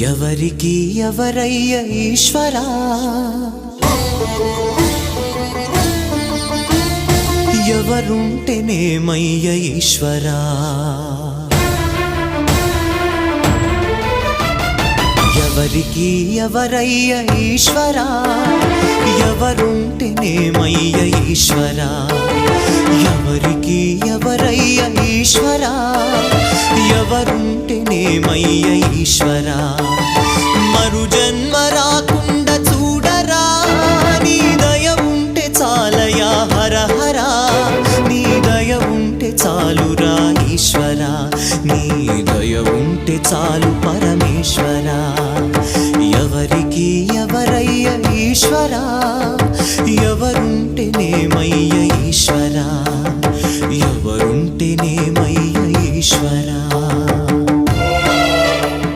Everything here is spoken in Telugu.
ఎవరికి ఎవరయ్య ఈశ్వరా, ఎవరుంటేనేమయ్య ఈశ్వరా, ఎవరికి ఎవరయ్య ఈశ్వరా, ఎవరుంటేనేమయ్య ఈశ్వరా, ఎవరికి ఎవరయ్య ఈశ్వరా, ఎవరుంటేనేమయ్య ఈశ్వరా. మరు జన్మ రాకుండా చూడరా, నీ దయ ఉంటే చాలయా హర హరా, నీ దయ ఉంటే చాలురా ఈశ్వరా, నీ దయ ఉంటే చాలు పరమేశ్వరా. ఎవరికి ఎవరయ్య ఈశ్వరా, ఎవరుంటేనేమయ్య ఈశ్వరా, ఎవరుంటేనేమయ్య ఈశ్వరా.